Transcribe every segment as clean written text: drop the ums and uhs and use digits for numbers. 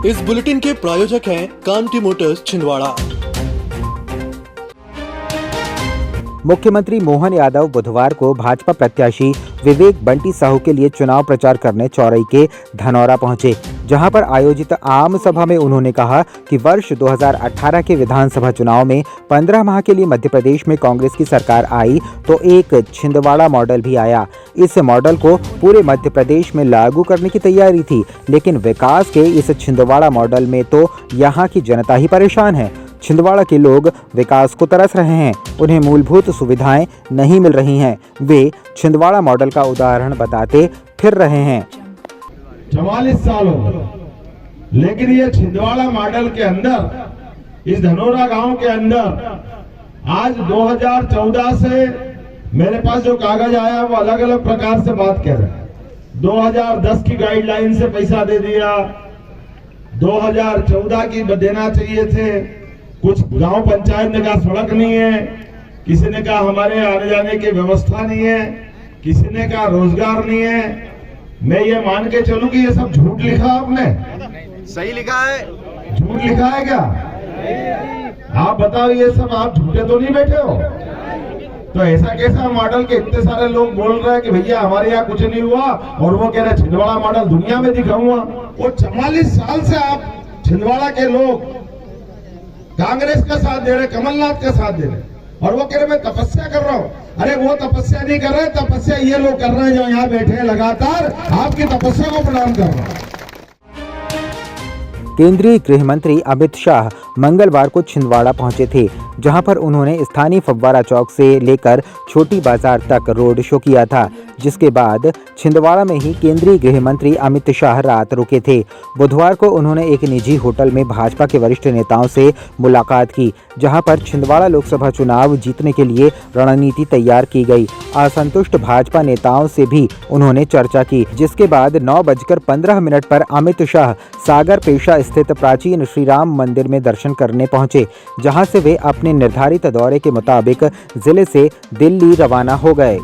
इस बुलेटिन के प्रायोजक हैं कांटी मोटर्स छिंदवाड़ा। मुख्यमंत्री मोहन यादव बुधवार को भाजपा प्रत्याशी विवेक बंटी साहू के लिए चुनाव प्रचार करने चौरई के धनौरा पहुंचे, जहां पर आयोजित आम सभा में उन्होंने कहा कि वर्ष 2018 के विधानसभा चुनाव में 15 माह के लिए मध्य प्रदेश में कांग्रेस की सरकार आई तो एक छिंदवाड़ा मॉडल भी आया। इस मॉडल को पूरे मध्य प्रदेश में लागू करने की तैयारी थी, लेकिन विकास के इस छिंदवाड़ा मॉडल में तो यहाँ की जनता ही परेशान है। छिंदवाड़ा के लोग विकास को तरस रहे हैं, उन्हें मूलभूत सुविधाएं नहीं मिल रही हैं। वे छिंदवाड़ा मॉडल का उदाहरण बताते फिर रहे हैं। 44 साल हो गए, लेकिन ये छिंदवाड़ा मॉडल के अंदर, इस धनौरा गांव के अंदर आज 2014 से मेरे पास जो कागज आया वो अलग अलग प्रकार से बात कर रहे हैं। 2010 की गाइडलाइन से पैसा दे दिया, 2014 की देना चाहिए थे। कुछ गांव पंचायत ने कहा सड़क नहीं है, किसी ने कहा हमारे आने जाने की व्यवस्था नहीं है, किसी ने कहा रोजगार नहीं है। मैं ये मान के चलूं कि ये सब झूठ लिखा आपने? सही लिखा है। झूठ लिखा है क्या? आप बताओ, ये सब आप झूठे तो नहीं बैठे हो? तो ऐसा कैसा मॉडल के इतने सारे लोग बोल रहे हैं कि भैया हमारे यहाँ कुछ नहीं हुआ, और वो कह रहे छिंदवाड़ा मॉडल दुनिया में दिखाऊंगा। वो 44 साल से आप छिंदवाड़ा के लोग कांग्रेस का साथ दे रहे, कमलनाथ का साथ दे रहे, और वो कह रहे मैं तपस्या कर रहा हूँ। अरे वो तपस्या नहीं कर रहे, तपस्या ये लोग कर रहे हैं जो यहाँ बैठे हैं, लगातार आपकी तपस्या को प्रणाम कर रहे हैं। केंद्रीय गृह मंत्री अमित शाह मंगलवार को छिंदवाड़ा पहुंचे थे, जहां पर उन्होंने स्थानीय फव्वारा चौक से लेकर छोटी बाजार तक रोड शो किया था, जिसके बाद छिंदवाड़ा में ही केंद्रीय गृह मंत्री अमित शाह रात रुके थे। बुधवार को उन्होंने एक निजी होटल में भाजपा के वरिष्ठ नेताओं से मुलाकात की, जहां पर छिंदवाड़ा लोकसभा चुनाव जीतने के लिए रणनीति तैयार की गई। असंतुष्ट भाजपा नेताओं से भी उन्होंने चर्चा की, जिसके बाद 9:15 पर अमित शाह सागर पेशा स्थित प्राचीन श्री राम मंदिर में दर्शन करने पहुंचे, जहां से वे अपने निर्धारित दौरे के मुताबिक जिले से दिल्ली रवाना हो गए।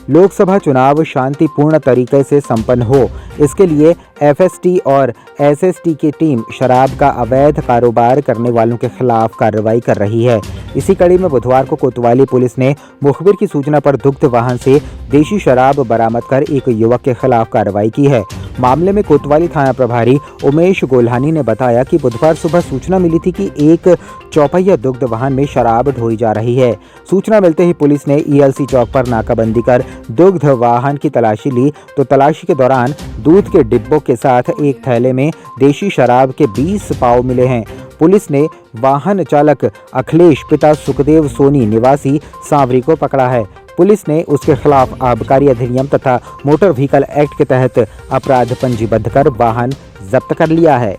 लोकसभा चुनाव शांतिपूर्ण तरीके से संपन्न हो, इसके लिए एफएसटी और एसएसटी की टीम शराब का अवैध कारोबार करने वालों के खिलाफ कार्रवाई कर रही है। इसी कड़ी में बुधवार को कोतवाली पुलिस ने मुखबिर की सूचना पर दुग्ध वाहन से देशी शराब बरामद कर एक युवक के खिलाफ कार्रवाई की है। मामले में कोतवाली थाना प्रभारी उमेश गोल्हानी ने बताया कि बुधवार सुबह सूचना मिली थी कि एक चौपहिया दुग्ध वाहन में शराब ढोई जा रही है। सूचना मिलते ही पुलिस ने ईएलसी चौक पर नाकाबंदी कर दुग्ध वाहन की तलाशी ली, तो तलाशी के दौरान दूध के डिब्बों के साथ एक थैले में देशी शराब के 20 पाव मिले हैं। पुलिस ने वाहन चालक अखिलेश पिता सुखदेव सोनी निवासी सांवरी को पकड़ा है। पुलिस ने उसके खिलाफ आबकारी अधिनियम तथा मोटर व्हीकल एक्ट के तहत अपराध पंजीबद्ध कर वाहन जब्त कर लिया है।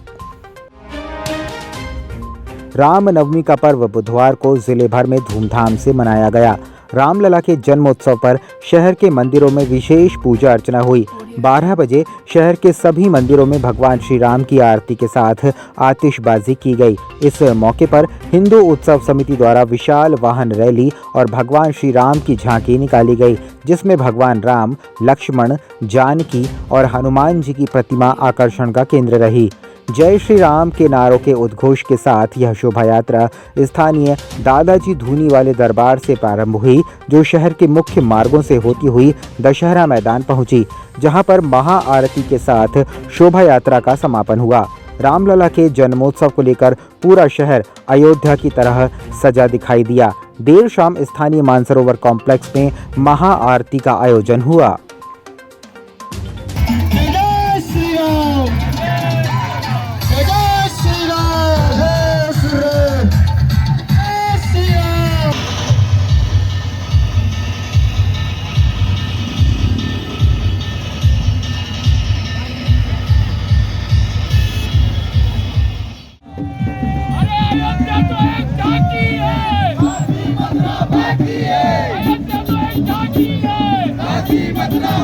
रामनवमी का पर्व बुधवार को जिले भर में धूमधाम से मनाया गया। रामलला के जन्मोत्सव पर शहर के मंदिरों में विशेष पूजा अर्चना हुई। 12 बजे शहर के सभी मंदिरों में भगवान श्री राम की आरती के साथ आतिशबाजी की गई। इस मौके पर हिंदू उत्सव समिति द्वारा विशाल वाहन रैली और भगवान श्री राम की झांकी निकाली गई, जिसमें भगवान राम, लक्ष्मण, जानकी और हनुमान जी की प्रतिमा आकर्षण का केंद्र रही। जय श्री राम के नारों के उद्घोष के साथ यह शोभा यात्रा स्थानीय दादाजी धूनी वाले दरबार से प्रारंभ हुई, जो शहर के मुख्य मार्गों से होती हुई दशहरा मैदान पहुंची, जहां पर महाआरती के साथ शोभा यात्रा का समापन हुआ। रामलला के जन्मोत्सव को लेकर पूरा शहर अयोध्या की तरह सजा दिखाई दिया। देर शाम स्थानीय मानसरोवर कॉम्प्लेक्स में महाआरती का आयोजन हुआ।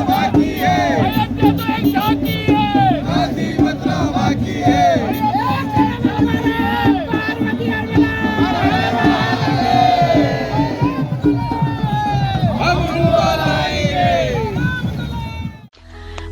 बाकी है।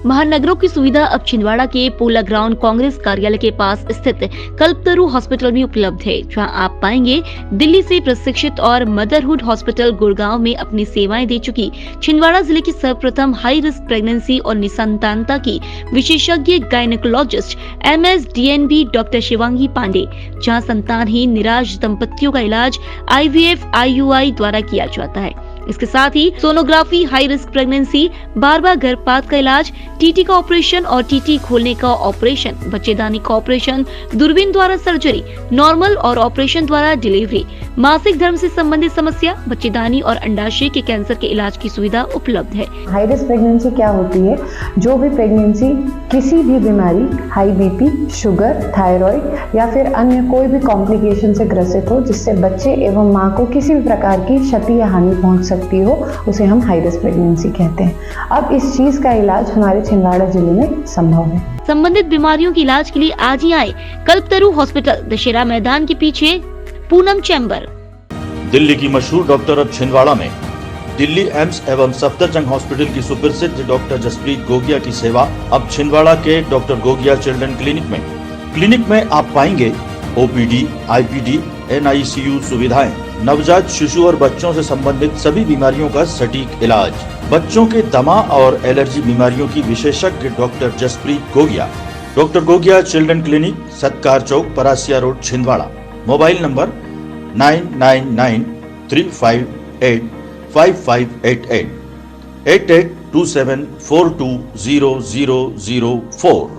महानगरों की सुविधा अब छिंदवाड़ा के पोला ग्राउंड कांग्रेस कार्यालय के पास स्थित कल्पतरु हॉस्पिटल में उपलब्ध है, जहां आप पाएंगे दिल्ली से प्रशिक्षित और मदरहुड हॉस्पिटल गुड़गांव में अपनी सेवाएं दे चुकी छिंदवाड़ा जिले की सर्वप्रथम हाई रिस्क प्रेगनेंसी और निसंतानता की विशेषज्ञ gynaecologist MSDNB doctor Shivangi Pandey, जहां संतानहीन निराश दंपतियों का इलाज IVF IUI द्वारा किया जाता है। इसके साथ ही सोनोग्राफी, हाई रिस्क प्रेगनेंसी, बार-बार गर्भपात का इलाज, TT का ऑपरेशन और TT खोलने का ऑपरेशन, बच्चेदानी का ऑपरेशन, दूरबीन द्वारा सर्जरी, नॉर्मल और ऑपरेशन द्वारा डिलीवरी, मासिक धर्म से संबंधित समस्या, बच्चेदानी और अंडाशय के कैंसर के इलाज की सुविधा उपलब्ध है। हाई रिस्क प्रेगनेंसी क्या होती है? जो भी प्रेगनेंसी किसी भी बीमारी, हाई BP, शुगर, थायराइड या फिर अन्य कोई भी कॉम्प्लिकेशन से ग्रसित हो, जिससे बच्चे एवं माँ को किसी भी प्रकार की क्षति या हानि पहुंच सकती हो, उसे हम हाई रिस्क प्रेगनेंसी कहते हैं। अब इस चीज का इलाज हमारे छिंदवाड़ा जिले में संभव है। संबंधित बीमारियों के इलाज के लिए आज ही आए कल्पतरु हॉस्पिटल, दशहरा मैदान के पीछे, पूनम चैम्बर। दिल्ली की मशहूर डॉक्टर अब छिंदवाड़ा में। दिल्ली एम्स एवं सफदरजंग हॉस्पिटल की सुप्रसिद्ध डॉक्टर जसप्रीत गोगिया की सेवा अब छिंदवाड़ा के डॉक्टर गोगिया चिल्ड्रन क्लिनिक में। क्लिनिक में आप पाएंगे OPD, IPD, NICU सुविधाएं, नवजात शिशु और बच्चों से संबंधित सभी बीमारियों का सटीक इलाज, बच्चों के दमा और एलर्जी बीमारियों की विशेषज्ञ doctor Jaspreet Gogia. Doctor Gogia children clinic, Satkar chowk, Parasia road, Chhindwara. Mobile number 9993585588 8827420004।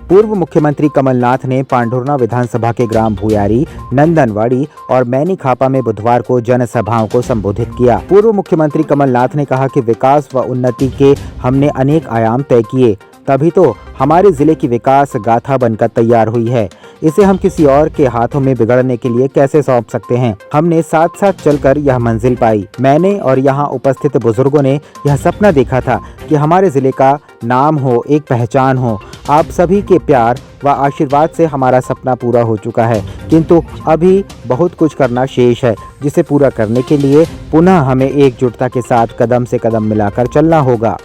पूर्व मुख्यमंत्री कमलनाथ ने पांढुर्ना विधानसभा के ग्राम भुयारी, नंदनवाड़ी और मैनी खापा में बुधवार को जनसभाओं को संबोधित किया। पूर्व मुख्यमंत्री कमलनाथ ने कहा कि विकास व उन्नति के हमने अनेक आयाम तय किए, तभी तो हमारे जिले की विकास गाथा बनकर तैयार हुई है। इसे हम किसी और के हाथों में बिगड़ने के लिए कैसे सौंप सकते हैं? हमने साथ साथ चलकर यह मंजिल पाई। मैंने और यहाँ उपस्थित बुजुर्गों ने यह सपना देखा था कि हमारे जिले का नाम हो, एक पहचान हो। आप सभी के प्यार व आशीर्वाद से हमारा सपना पूरा हो चुका है, किंतु अभी बहुत कुछ करना शेष है, जिसे पूरा करने के लिए पुनः हमें एकजुटता के साथ कदम से कदम मिलाकर चलना होगा।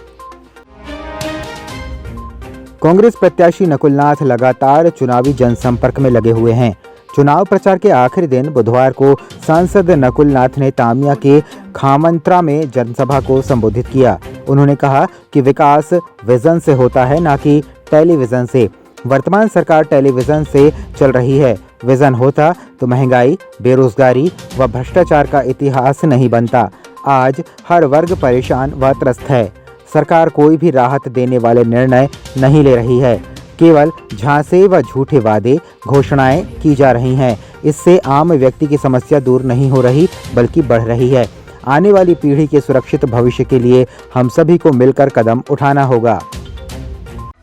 कांग्रेस प्रत्याशी नकुलनाथ लगातार चुनावी जनसंपर्क में लगे हुए हैं। चुनाव प्रचार के आखिरी दिन बुधवार को सांसद नकुलनाथ ने तामिया के खामंत्रा में जनसभा को संबोधित किया। उन्होंने कहा कि विकास विजन से होता है, ना कि टेलीविजन से। वर्तमान सरकार टेलीविजन से चल रही है। विजन होता तो महंगाई, बेरोजगारी व भ्रष्टाचार का इतिहास नहीं बनता। आज हर वर्ग परेशान व त्रस्त है। सरकार कोई भी राहत देने वाले निर्णय नहीं ले रही है, केवल झांसे व झूठे वादे, घोषणाएं की जा रही हैं। इससे आम व्यक्ति की समस्या दूर नहीं हो रही, बल्कि बढ़ रही है। आने वाली पीढ़ी के सुरक्षित भविष्य के लिए हम सभी को मिलकर कदम उठाना होगा।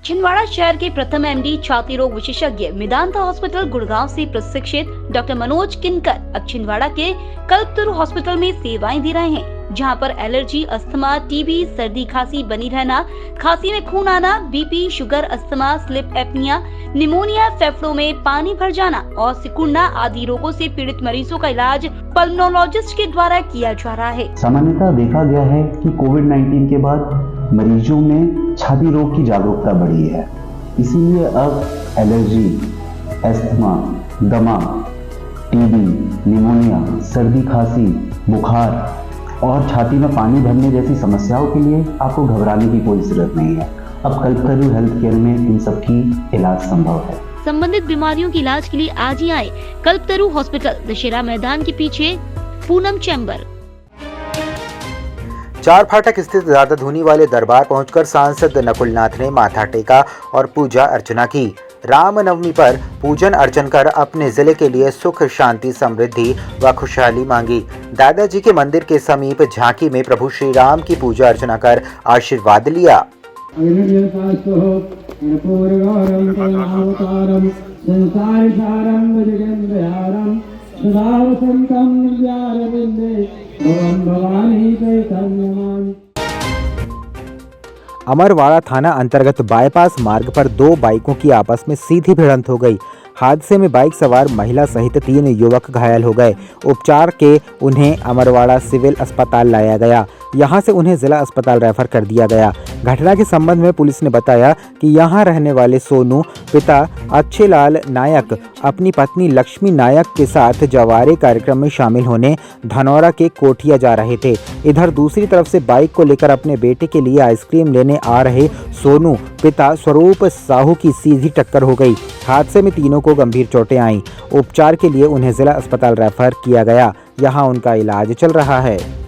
छिंदवाड़ा शहर के प्रथम MD छाती रोग विशेषज्ञ मेदांता हॉस्पिटल गुड़गांव से प्रशिक्षित डॉक्टर मनोज किनकर अब छिंदवाड़ा के कल्पतरु हॉस्पिटल में सेवाएं दे रहे हैं, जहां पर एलर्जी, अस्थमा, TB, सर्दी खांसी बनी रहना, खांसी में खून आना, BP, sugar, asthma, sleep apnoea, pneumonia, फेफड़ों में पानी भर जाना और सिकुड़ना आदि रोगों से पीड़ित मरीजों का इलाज पल्मोनोलॉजिस्ट के द्वारा किया जा रहा है। सामान्यतः देखा गया है कि कोविड-19 के बाद मरीजों में छाती रोग की जागरूकता बढ़ी है, इसीलिए अब एलर्जी, अस्थमा, दमा, TB, निमोनिया, सर्दी खांसी, बुखार और छाती में पानी भरने जैसी समस्याओं के लिए आपको घबराने की कोई जरूरत नहीं है। अब कल्पतरु हेल्थ केयर में इन सब की इलाज संभव है। संबंधित बीमारियों के इलाज के लिए आज ही आए कल्पतरु हॉस्पिटल, दशहरा मैदान के पीछे, पूनम चैम्बर। चार फाटक स्थित ज्यादा धुनी वाले दरबार पहुंचकर सांसद नकुलनाथ ने माथा टेका और पूजा अर्चना की। रामनवमी पर पूजन अर्चन कर अपने जिले के लिए सुख, शांति, समृद्धि व खुशहाली मांगी। दादाजी के मंदिर के समीप झांकी में प्रभु श्री राम की पूजा अर्चना कर आशीर्वाद लिया। अमरवाड़ा थाना अंतर्गत बाईपास मार्ग पर दो बाइकों की आपस में सीधी भिड़ंत हो गई। हादसे में बाइक सवार महिला सहित 3 युवक घायल हो गए। उपचार के उन्हें अमरवाड़ा सिविल अस्पताल लाया गया। यहां से उन्हें जिला अस्पताल रेफर कर दिया गया। घटना के संबंध में पुलिस ने बताया कि यहां रहने वाले सोनू पिता अच्छेलाल नायक अपनी पत्नी लक्ष्मी नायक के साथ जवारे कार्यक्रम में शामिल होने धनौरा के कोठिया जा रहे थे। इधर दूसरी तरफ से बाइक को लेकर अपने बेटे के लिए आइसक्रीम लेने आ रहे सोनू पिता स्वरूप साहू की सीधी टक्कर हो गई। हादसे में तीनों को गंभीर चोटें आईं। उपचार के लिए उन्हें जिला अस्पताल रेफर किया गया। यहां उनका इलाज चल रहा है।